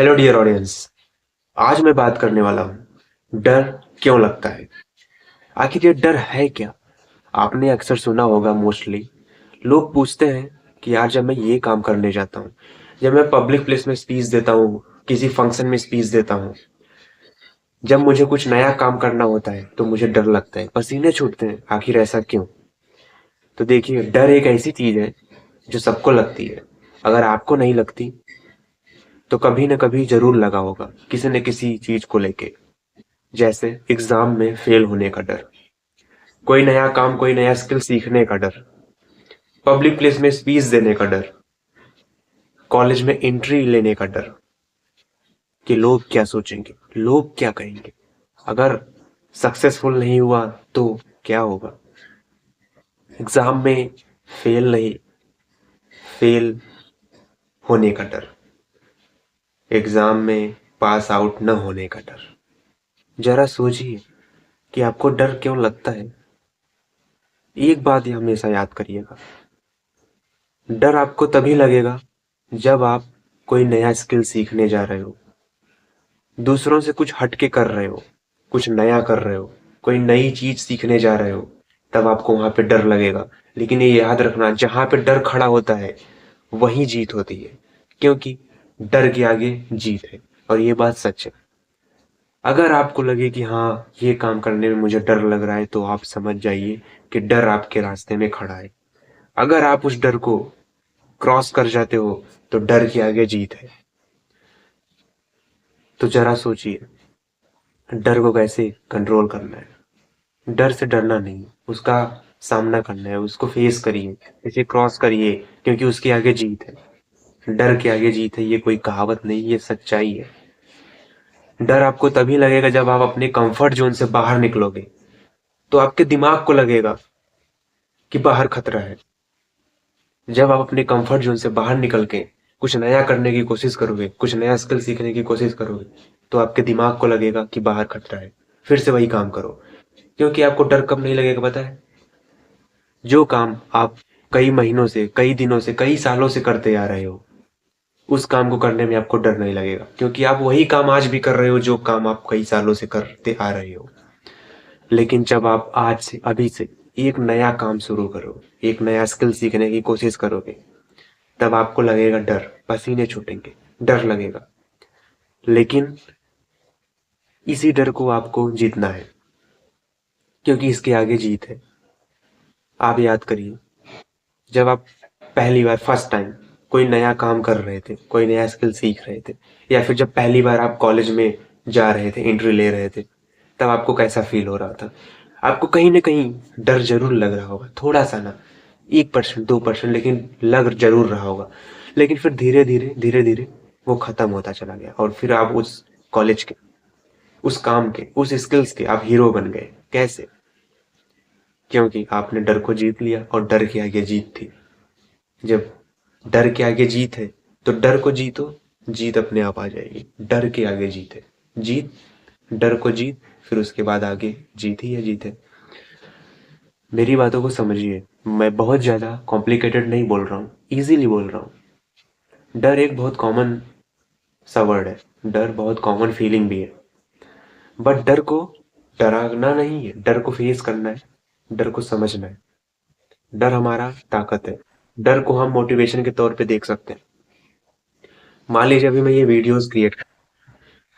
Hello dear audience. आज मैं बात करने वाला हूँ डर क्यों लगता है। आखिर ये डर है क्या। आपने अक्सर सुना होगा मोस्टली लोग पूछते हैं कि यार जब मैं ये काम करने जाता हूँ, जब मैं पब्लिक प्लेस में स्पीच देता हूँ, किसी फंक्शन में स्पीच देता हूँ, जब मुझे कुछ नया काम करना होता है तो मुझे डर लगता है, पसीने छूटते हैं। आखिर ऐसा क्यों। तो देखिए, डर एक ऐसी चीज है जो सबको लगती है। अगर आपको नहीं लगती तो कभी न कभी जरूर लगा होगा किसी न किसी चीज को लेके। जैसे एग्जाम में फेल होने का डर, कोई नया काम, कोई नया स्किल सीखने का डर, पब्लिक प्लेस में स्पीच देने का डर, कॉलेज में एंट्री लेने का डर कि लोग क्या सोचेंगे, लोग क्या कहेंगे, अगर सक्सेसफुल नहीं हुआ तो क्या होगा। एग्जाम में फेल नहीं, फेल होने का डर, एग्जाम में पास आउट न होने का डर। जरा सोचिए कि आपको डर क्यों लगता है। एक बात ये हमेशा याद करिएगा, डर आपको तभी लगेगा जब आप कोई नया स्किल सीखने जा रहे हो, दूसरों से कुछ हट के कर रहे हो, कुछ नया कर रहे हो, कोई नई चीज सीखने जा रहे हो, तब आपको वहां पे डर लगेगा। लेकिन ये याद रखना, जहां पे डर खड़ा होता है वही जीत होती है, क्योंकि डर के आगे जीत है। और ये बात सच है। अगर आपको लगे कि हाँ, ये काम करने में मुझे डर लग रहा है, तो आप समझ जाइए कि डर आपके रास्ते में खड़ा है। अगर आप उस डर को क्रॉस कर जाते हो तो डर के आगे जीत है। तो जरा सोचिए, डर को कैसे कंट्रोल करना है। डर से डरना नहीं, उसका सामना करना है, उसको फेस करिए, इसे क्रॉस करिए, क्योंकि उसके आगे जीत है। डर के आगे जीत है, ये कोई कहावत नहीं, ये सच्चाई है। डर आपको तभी लगेगा जब आप अपने कंफर्ट जोन से बाहर निकलोगे, तो आपके दिमाग को लगेगा कि बाहर खतरा है। जब आप अपने कंफर्ट जोन से बाहर निकल के कुछ नया करने की कोशिश करोगे, कुछ नया स्किल सीखने की कोशिश करोगे, तो आपके दिमाग को लगेगा कि बाहर खतरा है, फिर से वही काम करो। क्योंकि आपको डर कब नहीं लगेगा पता है, जो काम आप कई महीनों से, कई दिनों से, कई सालों से करते आ रहे हो, उस काम को करने में आपको डर नहीं लगेगा, क्योंकि आप वही काम आज भी कर रहे हो जो काम आप कई सालों से करते आ रहे हो। लेकिन जब आप आज से, अभी से एक नया काम शुरू करो, एक नया स्किल सीखने की कोशिश करोगे, तब आपको लगेगा डर, पसीने छूटेंगे, डर लगेगा। लेकिन इसी डर को आपको जीतना है, क्योंकि इसके आगे जीत है। आप याद करिए, जब आप पहली बार, फर्स्ट टाइम कोई नया काम कर रहे थे, कोई नया स्किल सीख रहे थे, या फिर जब पहली बार आप कॉलेज में जा रहे थे, एंट्री ले रहे थे, तब आपको कैसा फील हो रहा था। आपको कहीं ना कहीं डर जरूर लग रहा होगा, थोड़ा सा ना, 1% 2%, लेकिन लग जरूर रहा होगा। लेकिन फिर धीरे धीरे धीरे धीरे वो खत्म होता चला गया, और फिर आप उस कॉलेज के, उस काम के, उस स्किल्स के आप हीरो बन गए। कैसे? क्योंकि आपने डर को जीत लिया, और डर के आगे जीत थी। जब डर के आगे जीत है तो डर को जीतो, जीत अपने आप आ जाएगी। डर के आगे जीत है, जीत, डर को जीत, फिर उसके बाद आगे जीत ही है, जीत है। मेरी बातों को समझिए, मैं बहुत ज्यादा कॉम्प्लिकेटेड नहीं बोल रहा हूँ, इजीली बोल रहा हूँ। डर एक बहुत कॉमन सा वर्ड है, डर बहुत कॉमन फीलिंग भी है। बट डर को डराना नहीं है, डर को फेस करना है, डर को समझना है। डर हमारा ताकत है। डर को हम मोटिवेशन के तौर पे देख सकते हैं। मान लीजिए अभी मैं ये वीडियोस क्रिएट कर,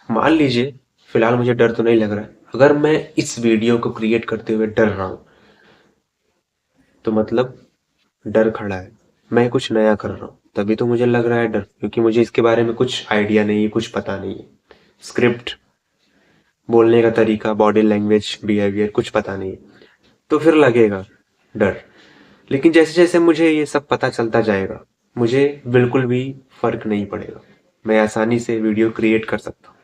मान लीजिए फिलहाल मुझे डर तो नहीं लग रहा है, अगर मैं इस वीडियो को क्रिएट करते हुए डर रहा हूँ, तो मतलब डर खड़ा है, मैं कुछ नया कर रहा हूँ, तभी तो मुझे लग रहा है डर, क्योंकि मुझे इसके बारे में कुछ आइडिया नहीं है, कुछ पता नहीं है। स्क्रिप्ट, बोलने का तरीका, बॉडी लैंग्वेज, बिहेवियर कुछ पता नहीं है, तो फिर लगेगा डर। लेकिन जैसे जैसे मुझे ये सब पता चलता जाएगा, मुझे बिल्कुल भी फर्क नहीं पड़ेगा। मैं आसानी से वीडियो क्रिएट कर सकता हूँ,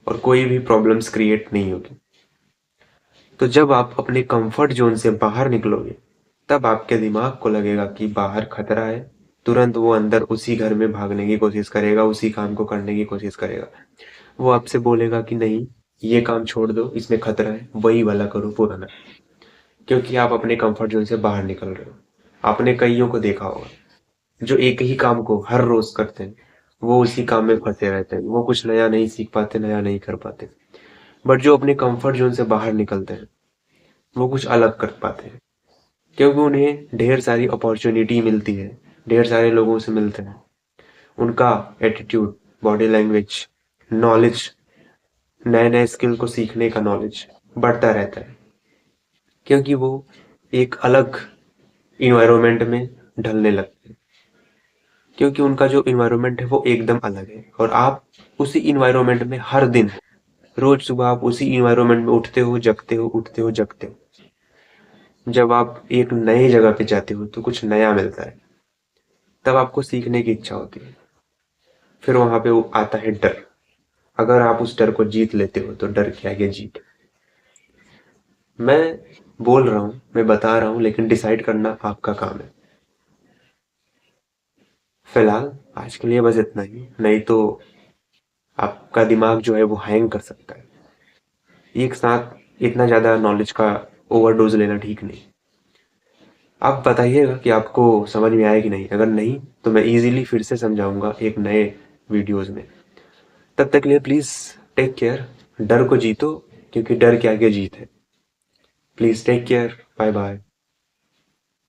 और कोई भी प्रॉब्लम्स क्रिएट नहीं होगी। तो जब आप अपने कंफर्ट जोन से बाहर निकलोगे, तब आपके दिमाग को लगेगा कि बाहर खतरा है, तुरंत वो अंदर उसी घर में भागने की कोशिश करेगा, उसी काम को करने की कोशिश करेगा। वो आपसे बोलेगा कि नहीं, ये काम छोड़ दो, इसमें खतरा है, वही वाला करो पुराना। क्योंकि आप अपने कंफर्ट जोन से बाहर निकल रहे हो। आपने कईयों को देखा होगा जो एक ही काम को हर रोज करते हैं, वो उसी काम में फंसे रहते हैं, वो कुछ नया नहीं सीख पाते, नया नहीं कर पाते। बट जो अपने कंफर्ट जोन से बाहर निकलते हैं वो कुछ अलग कर पाते हैं, क्योंकि उन्हें ढेर सारी अपॉर्चुनिटी मिलती है, ढेर सारे लोगों से मिलते हैं। उनका एटीट्यूड, बॉडी लैंग्वेज, नॉलेज, नए नए स्किल को सीखने का नॉलेज बढ़ता रहता है, क्योंकि वो एक अलग इन्वायरमेंट में ढलने लगते हैं, क्योंकि उनका जो इन्वायरमेंट है वो एकदम अलग है और आप उसी इन्वायरमेंट में हर दिन, रोज सुबह आप उसी इन्वायरमेंट में उठते हो, जगते हो, उठते हो, जगते हो। जब आप एक नई जगह पे जाते हो तो कुछ नया मिलता है, तब आपको सीखने की इच्छा होती है। फिर वहां पे वो आता है डर। अगर आप उस डर को जीत लेते हो तो डर के आगे जीत। मैं बोल रहा हूँ, मैं बता रहा हूँ, लेकिन डिसाइड करना आपका काम है। फिलहाल आज के लिए बस इतना ही, नहीं तो आपका दिमाग जो है वो हैंग कर सकता है। एक साथ इतना ज्यादा नॉलेज का ओवरडोज लेना ठीक नहीं। आप बताइएगा कि आपको समझ में आया कि नहीं। अगर नहीं तो मैं इजीली फिर से समझाऊंगा एक नए वीडियोस में। तब तक के लिए प्लीज टेक केयर। डर को जीतो, क्योंकि डर के आगे जीत है। Please take care. Bye bye.